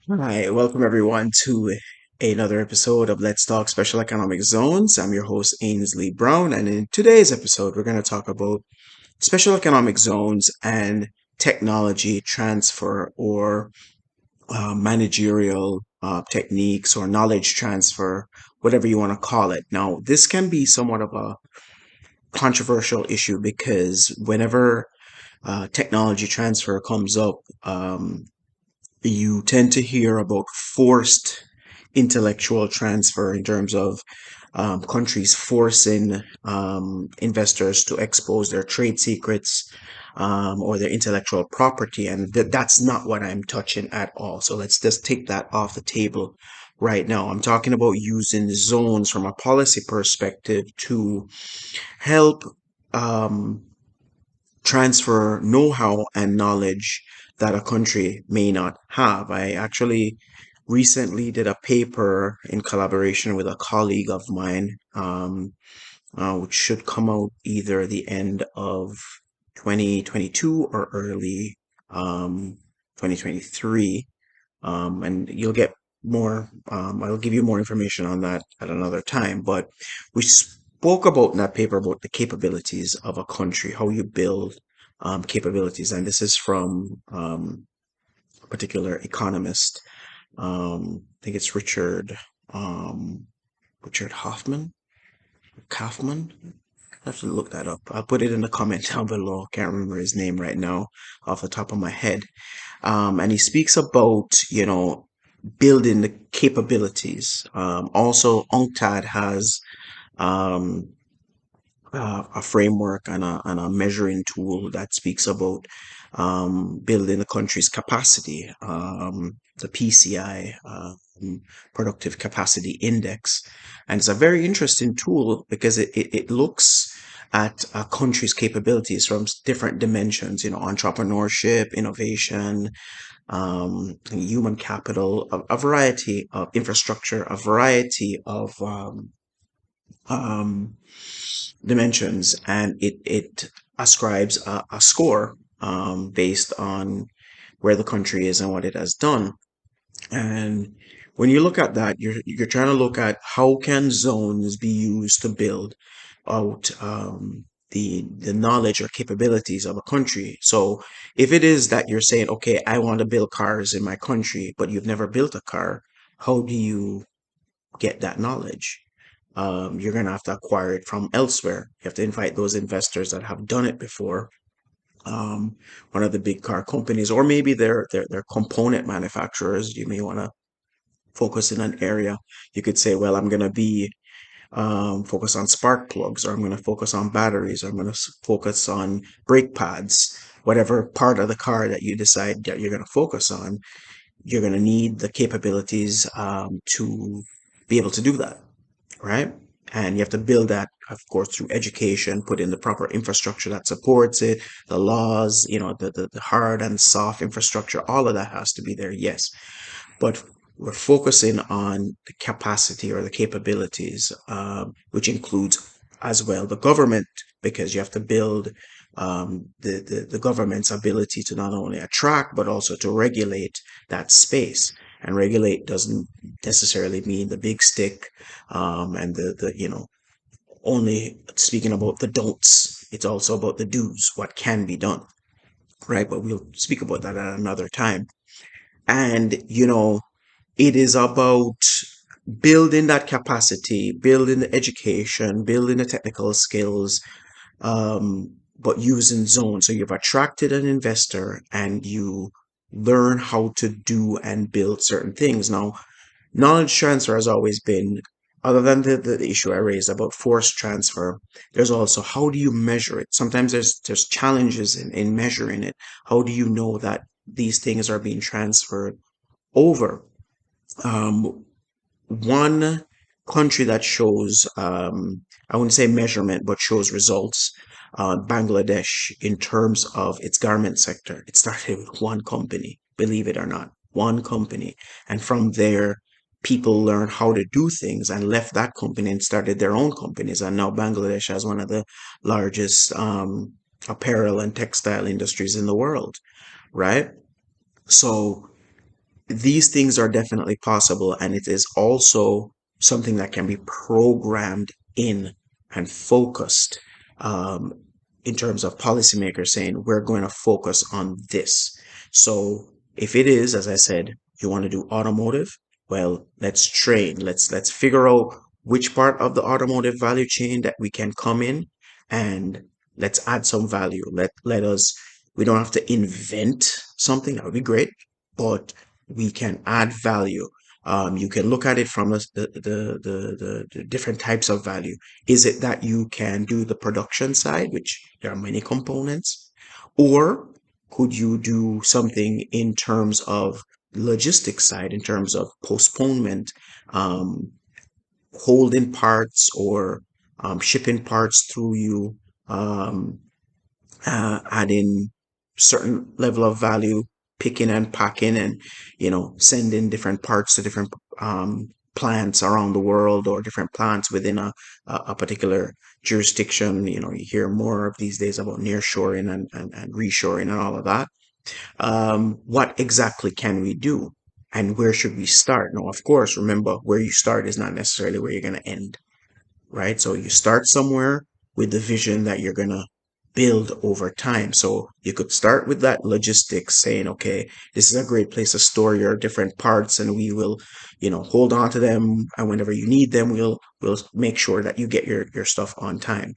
Hi, welcome everyone to another episode of Let's Talk Special Economic Zones. I'm your host, Ainsley Brown, and in today's episode, we're going to talk about special economic zones and technology transfer or managerial techniques or knowledge transfer, whatever you want to call it. Now, this can be somewhat of a controversial issue because whenever technology transfer comes up, you tend to hear about forced intellectual transfer in terms of countries forcing investors to expose their trade secrets or their intellectual property. And that's not what I'm touching at all. So let's just take that off the table right now. I'm talking about using zones from a policy perspective to help um, transfer know-how and knowledge that a country may not have. I actually recently did a paper in collaboration with a colleague of mine, which should come out either the end of 2022 or early 2023. And you'll get more, I'll give you more information on that at another time. But we spoke about in that paper about the capabilities of a country, how you build capabilities. And this is from a particular economist. I think it's Richard Kaufman. I have to look that up. I'll put it in the comment down below. Can't remember his name right now off the top of my head. And he speaks about, building the capabilities. Also, UNCTAD has um, a framework and a measuring tool that speaks about building the country's capacity, the PCI, Productive Capacity Index. And it's a very interesting tool because it looks at a country's capabilities from different dimensions, entrepreneurship, innovation, human capital, a variety of infrastructure, a variety of um, dimensions, and it ascribes a score based on where the country is and what it has done. And when you look at that, you're trying to look at how can zones be used to build out the knowledge or capabilities of a country. So if it is that you're saying, okay, I want to build cars in my country, but you've never built a car, how do you get that knowledge? You're going to have to acquire it from elsewhere. You have to invite those investors that have done it before. Um, One of the big car companies, or maybe they're component manufacturers. You may want to focus in an area. You could say, well, I'm going to be focus on spark plugs, or I'm going to focus on batteries, or I'm going to focus on brake pads. Whatever part of the car that you decide that you're going to focus on, you're going to need the capabilities to be able to do that, right? And you have to build that, of course, through education, put in the proper infrastructure that supports it, the laws, the hard and soft infrastructure, all of that has to be there, yes. But we're focusing on the capacity or the capabilities, which includes as well the government, because you have to build the government's ability to not only attract but also to regulate that space. And regulate doesn't necessarily mean the big stick and the only speaking about the don'ts. It's also about the do's, what can be done, right? But we'll speak about that at another time. And it is about building that capacity, building the education, building the technical skills, but using zones. So you've attracted an investor and you learn how to do and build certain things. Now, knowledge transfer has always been, other than the issue I raised about forced transfer, there's also how do you measure it? Sometimes there's challenges in measuring it. How do you know that these things are being transferred over? Um, One country that shows, I wouldn't say measurement, but shows results, Bangladesh, in terms of its garment sector. It started with one company, believe it or not, one company. And from there, people learned how to do things and left that company and started their own companies. And now Bangladesh has one of the largest apparel and textile industries in the world, right? So these things are definitely possible, and it is also something that can be programmed in and focused, um, in terms of policymakers saying we're going to focus on this. So if it is, as I said, you want to do automotive, well, let's train. Let's figure out which part of the automotive value chain that we can come in, and let's add some value. Let us. We don't have to invent something. That would be great, but we can add value. You can look at it from the different types of value. Is it that you can do the production side, which there are many components, or could you do something in terms of logistics side, in terms of postponement, um, holding parts, or shipping parts through you, um, adding certain level of value, picking and packing, and sending different parts to different plants around the world, or different plants within a particular jurisdiction. You hear more of these days about nearshoring and reshoring and all of that. What exactly can we do, and where should we start? Now, of course, remember, where you start is not necessarily where you're going to end, right? So you start somewhere with the vision that you're going to build over time. So you could start with that logistics, saying, okay, this is a great place to store your different parts, and we will, hold on to them. And whenever you need them, we'll make sure that you get your stuff on time.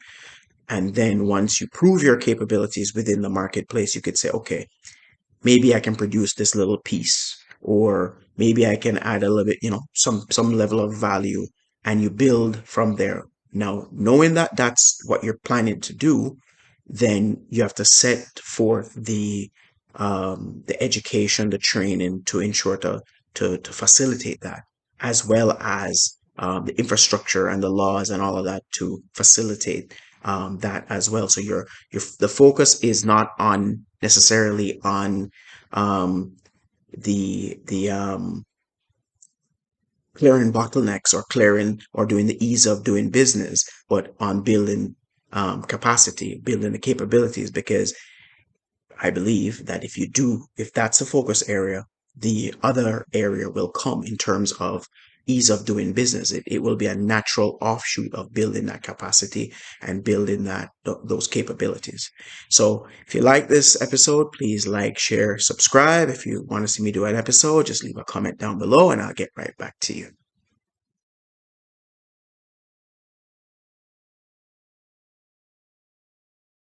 And then once you prove your capabilities within the marketplace, you could say, okay, maybe I can produce this little piece, or maybe I can add a little bit, some level of value, and you build from there. Now, knowing that that's what you're planning to do, then you have to set forth the education, the training to ensure to facilitate that, as well as the infrastructure and the laws and all of that to facilitate that as well. So the focus is not on necessarily on um, the clearing bottlenecks, or clearing, or doing the ease of doing business, but on building capacity, building the capabilities. Because I believe that if that's a focus area, the other area will come in terms of ease of doing business. It will be a natural offshoot of building that capacity and building those capabilities. So if you like this episode, please like, share, subscribe. If you want to see me do an episode, just leave a comment down below, and I'll get right back to you.